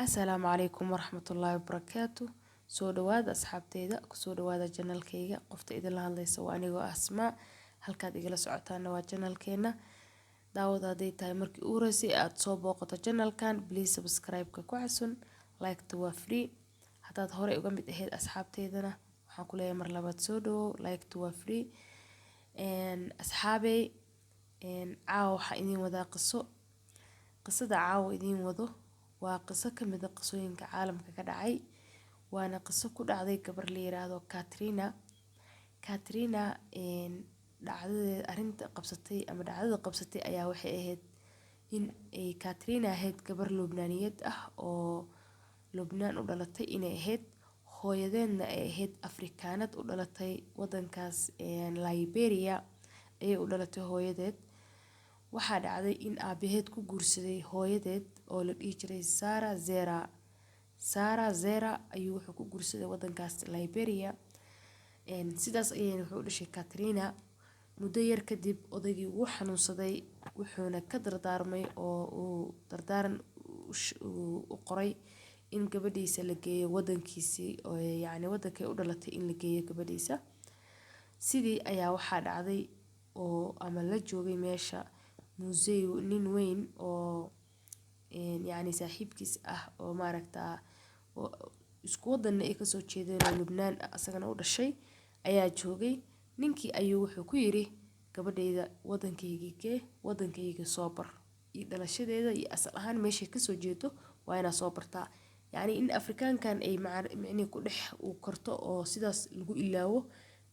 Assalaamu calaykum waraxmatullaahi wabarakaatu. Soo dhawaada asxaabteyda, kusoo dhawaada channelkayga. Qofta idinla hadlaysa waa anigoo Asmaa. Halkaad igala socotaana waa channelkeena. Daawada hadday tahay markii ugu horeysay aad soo booqato channelkan, please subscribe-ka ku xasun, like-ta waa free. Haddaad hore uga mid ahayd asxaabteydana, waxaan ku leeyahay mar labaad soo dhawow, like-ta waa free. Asxaabey, caawa waxaa idiin wadaa qiso. Qisada caawa idiin wado waa qiso ka mid ah qisooyinka caalamka ka dhacay. Waana qiso ku dhacday gabar la yiraahdo Katrina. Katrina dhacdada qabsatay ayaa waxay ahayd in ay Katrina ahayd gabar Lubnaaniyad ah oo Lubnaan u dhalatay inay ahayd. Hooyadeedna ay ahayd Afrikaanad u dhalatay wadankaas Liberia ayay u dhalatay hooyadeed. Waxaa dhacday in aabaheed ku guursaday hooyadeed oo la dhihi jiray Sarah Zera ayuu wuxuu ku guursaday wadankaas Liberia. Sidaas ayayna wuxuu u dhashay Katrina. Muddo yar kadib odaygii wuu xanuunsaday wuxuuna ka dardaarmay oo uu dardaaran u qoray in gabadhiisa la geeyo wadankiisii oo wadankay u dhalatay in la geeyo gabadhiisa. Sidii ayaa waxaa dhacday oo ama la joogay meesha musee nin weyn oo saaxiibkiis ah oo isku wadanna ay kasoo jeedeen oo Lubnaan asagana u dhashay ayaa joogay. Ninkii ayuu wuxuu ku yiri gabadhayda wadankayga soo bar iyo dhalashadeeda iyo asal ahaan meeshay kasoo jeedo waa inaa soo bartaa. In Afrikaankan ay ku dhex u korto oo sidaas lagu ilaawo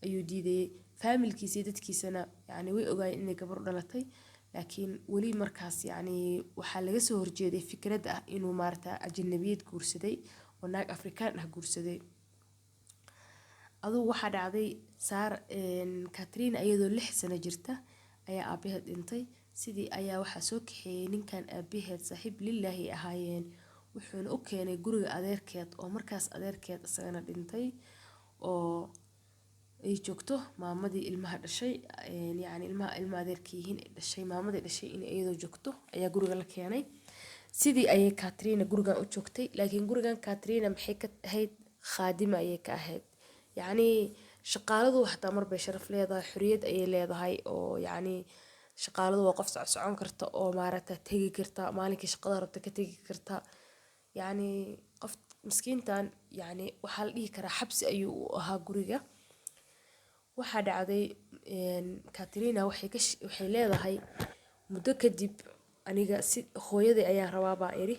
ayuu diidayay. Familkiisa iyo dadkiisana way ogaayeen inay gabar u dhalatay, laakiin weli markaas waxaa laga soo horjeeday fikradda ah inuu ajnabiyad guursaday oo naag Afrikaan ah guursaday. Aduu waxaa dhacday Katrina iyadoo 6 sano jirta ayaa aabaheed dhintay. Sidii ayaa waxaa soo kaxeeyay ninkan aabaheed saaxiib lilaahi ahaayeen, wuxuuna u keenay guriga adeerkeed oo markaas adeerkeed asagana dhintay oo ay joogto maamadii ilmaha dhashay. Ilma adeerka yihiin dhashay maamadii dhashay in iyadoo joogto ayaa guriga la keenay. Sidii ayay Katrina gurigan u joogtay, laakiin gurigan Katrina maxay ka ahayd khaadima ayay ka ahayd. Shaqaaladu xataa mar bay sharaf leedahay, xuriyad ayay leedahay oo shaqaaladu waa qof socon karta oo tagi karta maalinkii shaqada rabta ka tagi karta. Qof miskiintan waxaa la dhihi karaa xabsi ayuu u ahaa guriga. Waxaa dhacday Katrina waxay leedahay muddo kadib aniga hooyaday ayaan rabaa baa iri.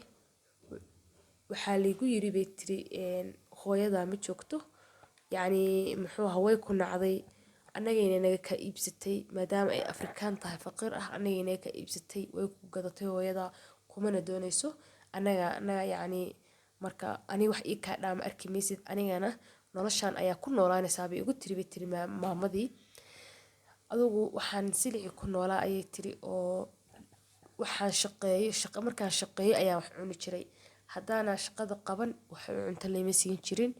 Waxaa liigu yiri bay tiri hooyada ma joogto, way ku nacday annagayna naga ka iibsatay maadaama ay Afrikaan tahay faqiir ah. Annagayna naga ka iibsatay way ku gadatay hooyada kumana doonayso annaga marka aniga wax ii kaa dhaama arki maysid, anigana noloshaan ayaa ku noolaanaysaa bay igu tiri maamadii. Adugu waxaan silici ku noolaa ayay tiri oo waxaan markaan shaqeeyo ayaan wax cuni jiray. Haddaana shaqada qaban wax cunto lama siin jirin.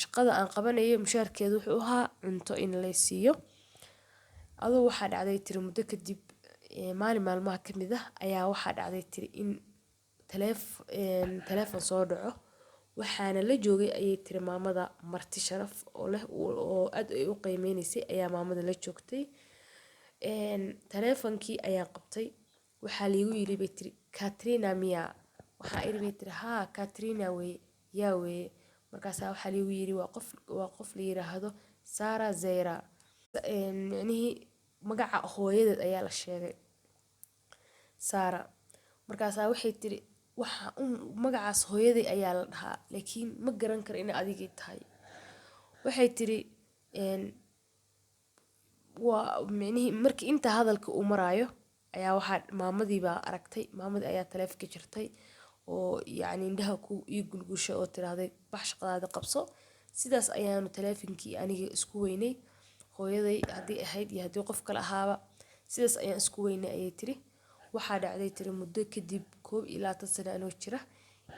Shaqada aan qabanayo mushaarkeedu wuxuu ahaa cunto in la siiyo. Aduu waxaa dhacday tiri muddo kadib maalin maalmaha ka mid ah ayaa waxaa dhacday tiri in taleefon soo dhaco. Waxaana la joogay ayay tiri maamada marti sharaf oo aad ay u qiimeynaysay ayaa maamada la joogtay. Taleefonkii ayaan qabtay. Waxaa liigu yiri bay tiri Katrina miyaa? Waxaa iri bay tiri haa Katrina wey yaa wey. Markaas waxaa liigu yiri waa qof la yiraahdo Sarah Zera. Magaca hooyadeed ayaa la sheegay Sarah. Markaas waxay tiri magacaas hooyaday ayaa la dhahaa laakiin ma garan karo in adigii tahay. Waxay tiri markii inta hadalka uu maraayo ayaa maamadii baa aragtay. Maamadii ayaa taleefanka jirtay oo indhaha ku ii gulgushay oo tiraahday bax shaqadaada qabso. Sidaas ayaanu taleefankii aniga isku weynay. Hooyaday haddii ahayd iyo haddii qof kale ahaaba sidaas ayaan isku weynay ayay tiri. Waxaa dhacday tiri muddo kadib 21 sano anoo jira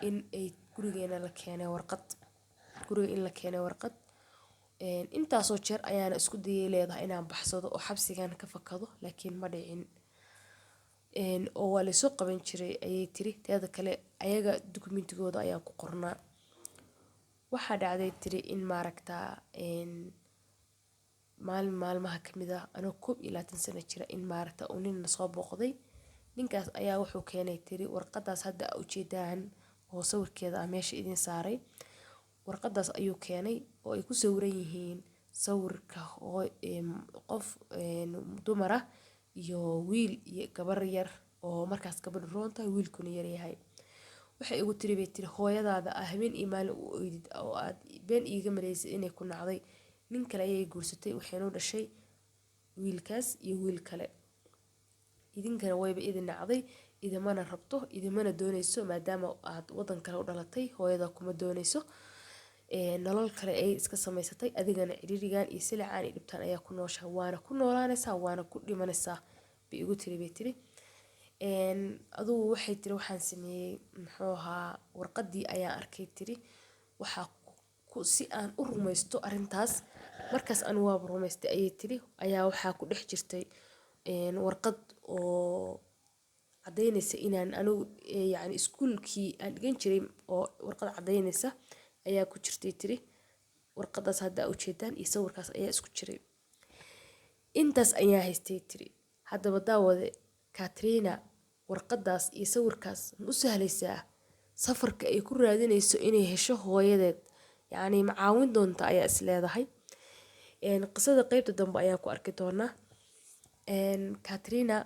in ay gurigeena la keenay warqad. Guriga in la keenay warqad. Intaasoo jeer ayaana isku dayay leedahay inaan baxsado oo xabsigan ka fakado laakiin ma dhicin. oo waa lasoo qaban jiray ayay tiri. Teeda kale ayaga dukumentigooda ayaan ku qornaa. waxaa dhacday tiri in maaragtaa maalin maalmaha ka mid ah anoo 21 sano jira in maaragta uu nin na soo booqday. ninkaas ayaa wuxuu keenay tiri warqadaas hadda aa ujeedaan oo sawirkeeda ah meesha idin saaray. warqadaas ayuu keenay oo ay ku sawiran yihiin sawirka qof dumar ah iyo wiil iyo gabar yar oo markaas gabadhu roon tahay wiilkuna yar yahay. waxay igu tiri bay tiri hooyadaada ah habeen iyo maalin u oydid oo aad been iiga maleysay inay ku nacday. nin kale ayay guursatay waxayna u dhashay wiilkaas iyo wiil kale. idinkana wayba idin nacday, idimana rabto, idimana doonayso maadaama aad wadan kale u dhalatay, hooyada kuma doonayso. nolol kale ay iska samaysatay, adigana ciriirigan iyo silicaan iyo dhibtaan ayaa ku nooshahay, waana ku noolaanaysaa waana ku dhimanaysaa bay igu tiri bay tiri. adugu waxay tiri waxaan sameeyey muxuu ahaa warqadii ayaan arkay tiri. waxaa si aan u rumaysto arrintaas markaas aan waaba rumaystay ayay tiri ayaa waxaa ku dhex jirtay warqad oo cadaynaysa inaan anigu yacni iskuulkii aan dhigan jiray oo warqad cadaynaysa ayaa ku jirtay tiri. warqadaas hadda aa ujeedaan iyo sawirkaas ayaa isku jiray. intaas ayaa haystay tiri. haddaba daawade Katrina warqadaas iyo sawirkaas ma u sahlaysaa safarka ay ku raadinayso inay hesho hooyadeed, yacni ma caawin doonta ayaa is leedahay. qisada qaybta dambe ayaan ku arki doonaa. Katrina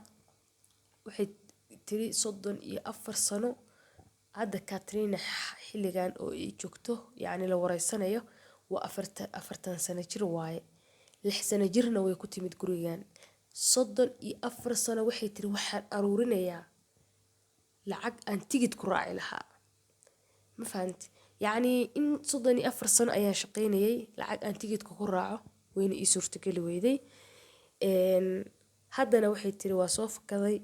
waxay tiri 34 sano hadda. Katrina xilligan oo ay joogto yacni la wareysanayo waa 40 sano jir waaye. 6 sano jirna way ku timid gurigan. 34 sano waxay tiri waxaan aruurinayaa lacag aan tigid ku raaci lahaa. ma fahanti yacni in 34 sano ayaan shaqaynayay lacag aan tigidka ku raaco wayna ii suurtageli weyday. haddana waxay tiri waa soo fakaday,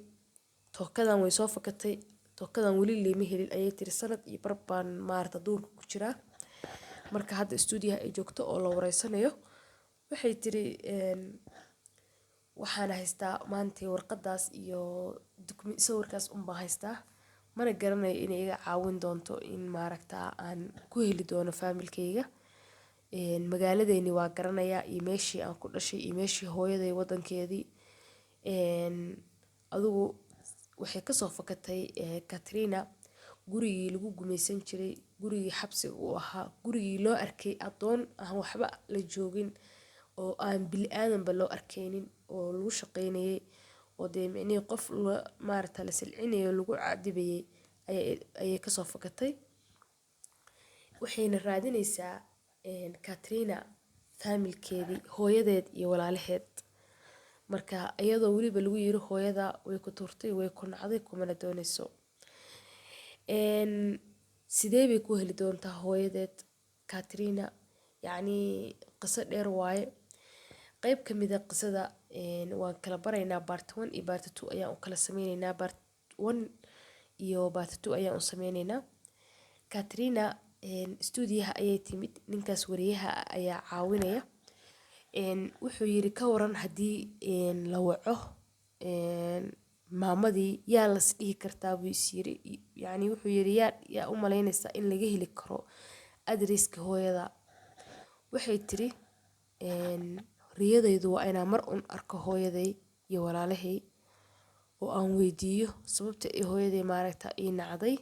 tookadan way soo fakatay, tookadan weli leema helin ayay tiri. sanad iyo bar baan maarta duurka ku jiraa marka hadda stuudiyaha ay joogto oo la wareysanayo. waxay tiri waxaan haystaa maanta warqadaas iyo sawirkaas unbaa haystaa, mana garanayo inay iga caawin doonto in maaragta aan ku heli doono faamilkayga. magaaladeeni waa garanayaa iyo meeshii aan ku dhashay iyo meeshii hooyaday wadankeedii. adugu waxay kasoo fakatay Katrina gurigii lagu gumaysan jiray, gurigii xabsiga uu ahaa, gurigii loo arkay adoon aan waxba la joogin oo aan bili aadanba loo arkaynin oo lagu shaqaynayay oo dee micnihii qof maaragta la silcinayo lagu cadibayay ayay kasoo fakatay. waxayna raadinaysaa Katrina faamilkeedii hooyadeed iyo walaalaheed. marka iyadoo weliba lagu yiri hooyada way ku turtay way ku nacday kumana doonayso. sidee bay ku heli doontaa hooyadeed Katrina? yacni qiso dheer waaye. qayb ka mid ah qisada waan kala baraynaa part 1 iyo part 2 ayaan u kala sameynaynaa. part 1 iyo part 2 ayaan u sameynaynaa. Katrina stuudiyaha ayay timid, ninkaas wariyaha ayaa caawinaya. wuxuu yiri ka waran haddii la waco maamadii yaa las dhihi kartaa buu is yiri. yacni wuxuu yiri yaa u malaynaysaa in laga heli karo adreska hooyada. waxay tiri riyadaydu waa inaan mar un arko hooyaday iyo walaalahay oo aan weydiiyo sababta ay hooyaday maaragta ii nacday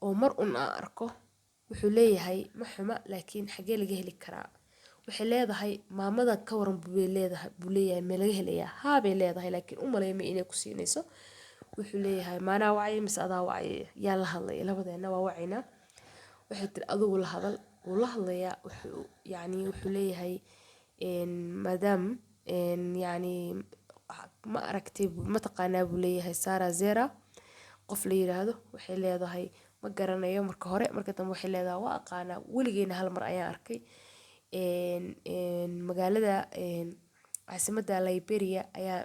oo mar un aan arko. wuxuu leeyahay ma xuma laakiin xagee laga heli karaa? waxay leedahay maamada ka waran buu leeyahay ma laga helayaa? haa bay leedahay laakiin u maleymay inay ku siinayso. wuxuu leeyahay maanaa wacay mise adaa wacay? yaa la hadlay? labadeena waa wacaynaa. waxay tiri adigu la hadal. wuu la hadlayaa. wuxuu leeyahay maadaam yacni ma aragtay ma taqaanaa buu leeyahay Sarah Zera qof la yiraahdo. waxay leedahay ma garanayo marka hore, marka dambe waxay leedahay waa aqaanaa weligeena hal mar ayaan arkay magaalada caasimadda Liberia ayaa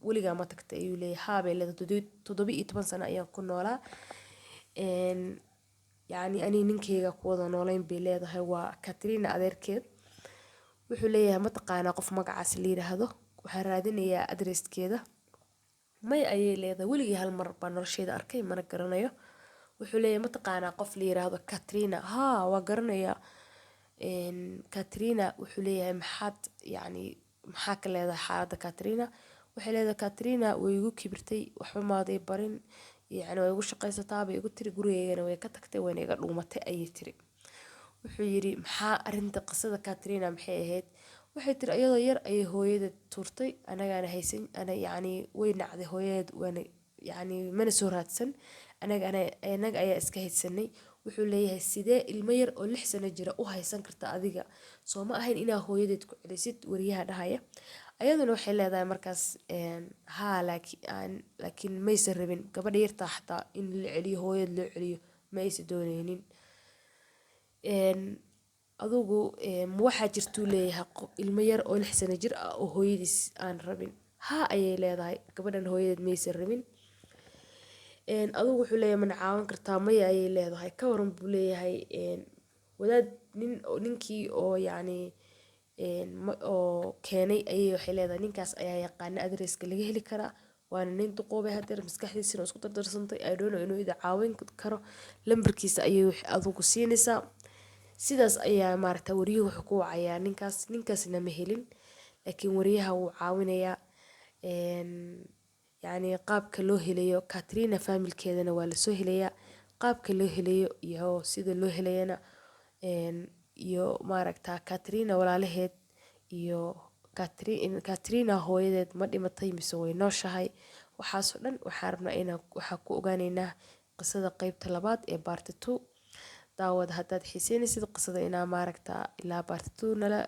weligaa ma tagtay ayuu leeyahay. haa bay leedahay 17 sano ayaan ku noolaa yacni ani ninkeyga ku wada noolayn bay leedahay. waa Katrina adeerkeed. wuxuu leeyahay ma taqaanaa qof magacaas la yiraahdo? waxaan raadinayaa adreskeeda. may ayay leedahay weligii hal mar baa nolosheeda arkay mana garanayo. wuxuu leeyahay mataqaanaa qof la yiraahdo Katrina haa waa garanayaa. Katrina wuxuu leeyahay maxaad yacni maxaa ka leedahay xaaladda Katrina. waxay leedahay Katrina way igu kibirtay waxba maaday barin yacni way igu shaqaysataa bay igu tiri gurigeygana way ka tagtay wayna iga dhuumatay ayay tiri. wuxuu yiri maxaa arrinta qisada Katrina maxay ahayd. waxay tiri iyadoo yar ayay hooyadeed tuurtay anagana haysan ana yacni way nacday hooyadeed waana yacni mana soo raadsan anaga ayaa iska haysanay. wuxuu leeyahay sidee ilmo yar oo 6 sano jira u haysan karta adiga soo ma ahayn inaa hooyadeed ku celisid wariyaha dhahaya. ayaduna waxay leedahay markaas haa laakiin maysan rabin gabadha yartaa xataa in la celiyo hooyad loo celiyo ma aysan doonaynin. adugu waxaa jirtuu leeyahay ilmo yar oo 6 sano jir ah oo hooyadiis aan rabin haa ayay leedahay gabadhan hooyadeed maysan rabin. adugu wuxuu leeyahay mana caawin kartaa maya ayay leedahay ka waran buu leeyahay. wadaad ninkii oo yacni oo keenay ayay waxay leedahay ninkaas ayaa yaqaana adresska laga heli karaa waana nin duqoobay hadeer maskaxdiisana isku dardarsantay I don't know inuu ida caawin karo lambarkiisa ayay adugu siinaysaa. sidaas ayaa maaragtay wariyuhu wuxuu ku wacayaa ninkaasna ma helin laakiin wariyaha wuu caawinayaa. yacni qaabka loo helayo Katrina familkeedana waa lasoo helayaa qaabka loo helayo iyo sida loo helayana iyo maaragta Katrina walaalaheed iyo Katrina hooyadeed ma dhimatay mise way nooshahay waxaas oo dhan waxaan rabnaa inaan waxa ku ogaanaynaa qisada qaybta 2 ee part 2. daawad haddaad xiiseynaysid qisada inaa maaragta ilaa part 2 nala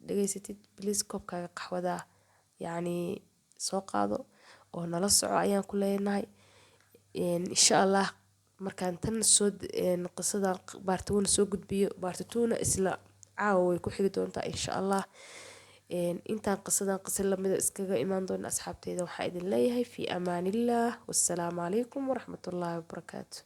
dhageysatid please koobkaaga qaxwada yacni soo qaado oo nala soco ayaan ku leenahay. insha Allah markaan tan soo qisada part 1 soo gudbiyo part 2 na isla caawa way ku xigi doontaa insha Allah. intaan qisadan qisa lamida iskaga imaan doona asxaabteeda waxaa idin leeyahay fi amaanillah wassalaamu calaykum waraxmatullaahi wabarakaatuh.